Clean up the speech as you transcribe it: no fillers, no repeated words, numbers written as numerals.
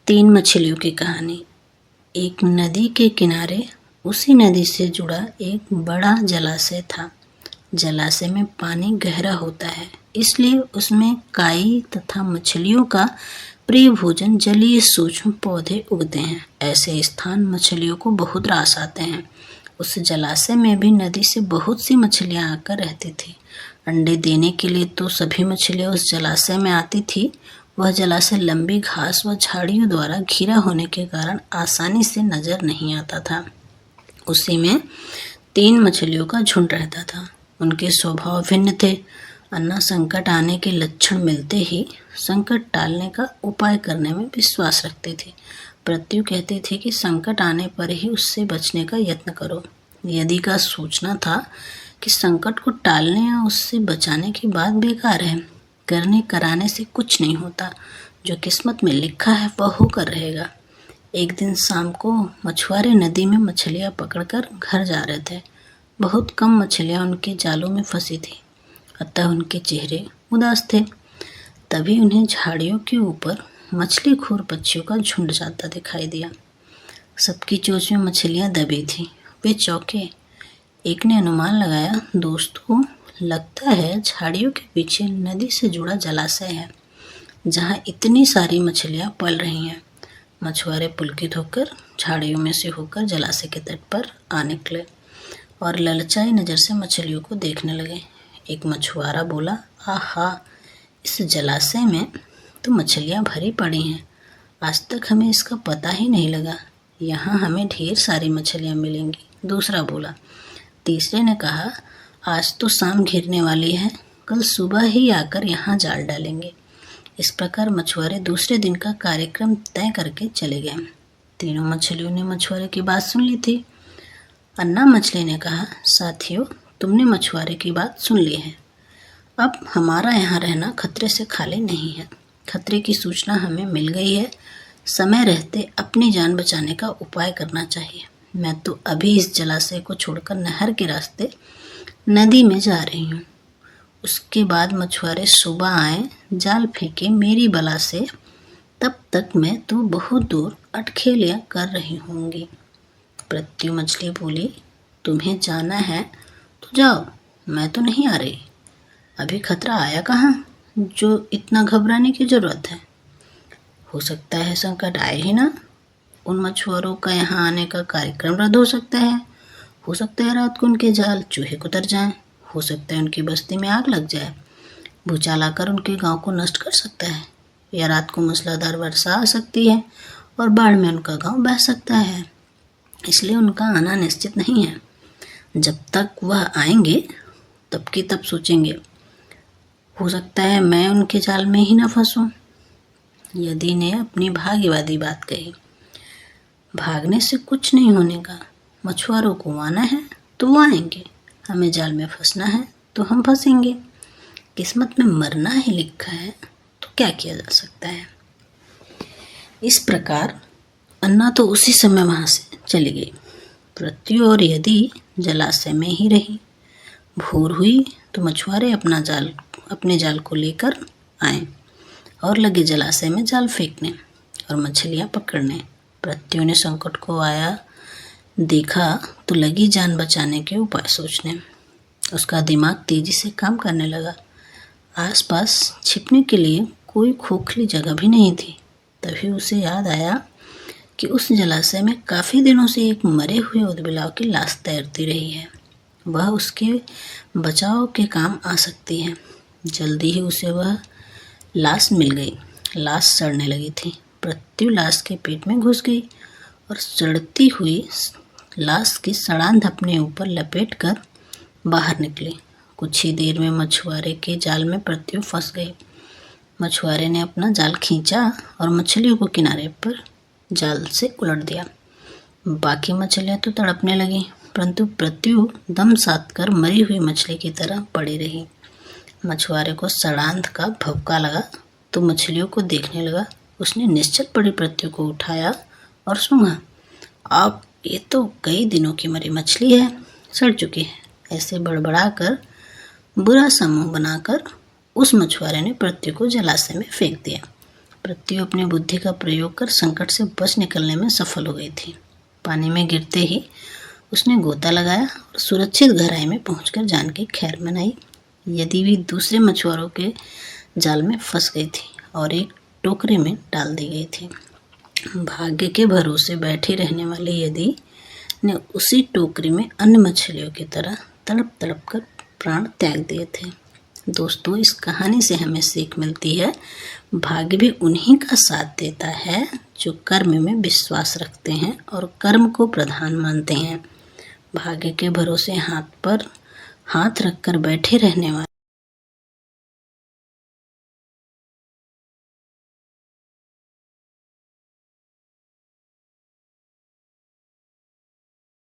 तीन मछलियों की कहानी। एक नदी के किनारे उसी नदी से जुड़ा एक बड़ा जलाशय था। जलाशय में पानी गहरा होता है, इसलिए उसमें काई तथा मछलियों का प्रिय भोजन जलीय सूक्ष्म पौधे उगते हैं। ऐसे स्थान मछलियों को बहुत रास आते हैं। उस जलाशय में भी नदी से बहुत सी मछलियां आकर रहती थी। अंडे देने के लिए तो सभी मछलियां उस जलाशय में आती थी। वह जलाशय लंबी घास व झाड़ियों द्वारा घिरा होने के कारण आसानी से नजर नहीं आता था। उसी में तीन मछलियों का झुंड रहता था। उनके स्वभाव भिन्न थे। अन्ना संकट आने के लक्षण मिलते ही संकट टालने का उपाय करने में विश्वास रखती थी। प्रत्यु कहती थी कि संकट आने पर ही उससे बचने का यत्न करो। यदि का सोचना था कि संकट को टालने या उससे बचाने की बात बेकार है। करने कराने से कुछ नहीं होता। जो किस्मत में लिखा है वह होकर रहेगा। एक दिन शाम को मछुआरे नदी में मछलियां पकड़कर घर जा रहे थे। बहुत कम मछलियां उनके जालों में फंसी थी, अतः उनके चेहरे उदास थे। तभी उन्हें झाड़ियों के ऊपर मछली खोर पक्षियों का झुंड जाता दिखाई दिया। सबकी चोंच में मछलियां दबी थी। वे चौंके। एक ने अनुमान लगाया, दोस्तों लगता है झाड़ियों के पीछे नदी से जुड़ा जलाशय है, जहां इतनी सारी मछलियां पल रही हैं। मछुआरे पुलकित होकर झाड़ियों में से होकर जलाशय के तट पर आ निकले और ललचाई नजर से मछलियों को देखने लगे। एक मछुआरा बोला, आहा, इस जलाशय में तो मछलियां भरी पड़ी हैं। आज तक हमें इसका पता ही नहीं लगा। यहाँ हमें ढेर सारी मछलियां मिलेंगी। दूसरा बोला। तीसरे ने कहा, आज तो शाम घिरने वाली है, कल सुबह ही आकर यहाँ जाल डालेंगे। इस प्रकार मछुआरे दूसरे दिन का कार्यक्रम तय करके चले गए। तीनों मछलियों ने मछुआरे की बात सुन ली थी। अन्ना मछली ने कहा, साथियों, तुमने मछुआरे की बात सुन ली है। अब हमारा यहाँ रहना खतरे से खाली नहीं है। खतरे की सूचना हमें मिल गई है। समय रहते अपनी जान बचाने का उपाय करना चाहिए। मैं तो अभी इस जलाशय को छोड़कर नहर के रास्ते नदी में जा रही हूँ। उसके बाद मछुआरे सुबह आए, जाल फेंके मेरी बला से, तब तक मैं तो बहुत दूर अटखेलियाँ कर रही होंगी। प्रत्यु मछली बोली, तुम्हें जाना है तो जाओ, मैं तो नहीं आ रही। अभी खतरा आया कहाँ जो इतना घबराने की जरूरत है। हो सकता है संकट आए ही ना। उन मछुआरों का यहाँ आने का कार्यक्रम रद्द हो सकता है। हो सकता है रात को उनके जाल चूहे कुतर जाएं। हो सकता है उनकी बस्ती में आग लग जाए। भूचाल आकर उनके गांव को नष्ट कर सकता है। या रात को मूसलाधार वर्षा आ सकती है और बाढ़ में उनका गांव बह सकता है। इसलिए उनका आना निश्चित नहीं है। जब तक वह आएंगे तब की तब सोचेंगे। हो सकता है मैं उनके जाल में ही न फंसूं। यदि ने अपनी भाग्यवादी बात कही। भागने से कुछ नहीं होने का। मछुआरों को आना है तो वो आएंगे। हमें जाल में फंसना है तो हम फंसेंगे। किस्मत में मरना ही लिखा है तो क्या किया जा सकता है। इस प्रकार अन्ना तो उसी समय वहां से चली गई। प्रत्यु और यदि जलाशय में ही रही। भोर हुई तो मछुआरे अपने जाल को लेकर आए और लगे जलाशय में जाल फेंकने और मछलियां पकड़ने। प्रत्यु ने संकट को आया देखा तो लगी जान बचाने के उपाय सोचने। उसका दिमाग तेजी से काम करने लगा। आसपास छिपने के लिए कोई खोखली जगह भी नहीं थी। तभी उसे याद आया कि उस जलाशय में काफ़ी दिनों से एक मरे हुए ऊदबिलाव की लाश तैरती रही है। वह उसके बचाव के काम आ सकती है। जल्दी ही उसे वह लाश मिल गई। लाश सड़ने लगी थी। प्रत्यु लाश के पेट में घुस गई और सड़ती हुई लाश की सड़ांध अपने ऊपर लपेट कर बाहर निकली। कुछ ही देर में मछुआरे के जाल में प्रत्यु फंस गई। मछुआरे ने अपना जाल खींचा और मछलियों को किनारे पर जाल से उलट दिया। बाकी मछलियां तो तड़पने लगी, परंतु प्रत्यु दम साध कर मरी हुई मछली की तरह पड़ी रही। मछुआरे को सड़ांध का भभका लगा तो मछलियों को देखने लगा। उसने निश्चल पड़ी प्रत्यु को उठाया और सूंघा। अब ये तो कई दिनों की मरी मछली है, सड़ चुकी है। ऐसे बड़बड़ाकर बुरा सा मुंह बनाकर उस मछुआरे ने प्रत्यु को जलाशय में फेंक दिया। पृथ्वी अपनी बुद्धि का प्रयोग कर संकट से बच निकलने में सफल हो गई थी। पानी में गिरते ही उसने गोता लगाया और सुरक्षित गहराई में पहुंचकर जान की खैर मनाई। यदि भी दूसरे मछुआरों के जाल में फंस गई थी और एक टोकरी में डाल दी गई थी। भाग्य के भरोसे बैठी रहने वाली यदि ने उसी टोकरी में अन्य मछलियों की तरह तड़प तड़प कर प्राण त्याग दिए थे। दोस्तों, इस कहानी से हमें सीख मिलती है, भाग्य भी उन्हीं का साथ देता है जो कर्म में विश्वास रखते हैं और कर्म को प्रधान मानते हैं। भाग्य के भरोसे हाथ पर हाथ रखकर बैठे रहने वाले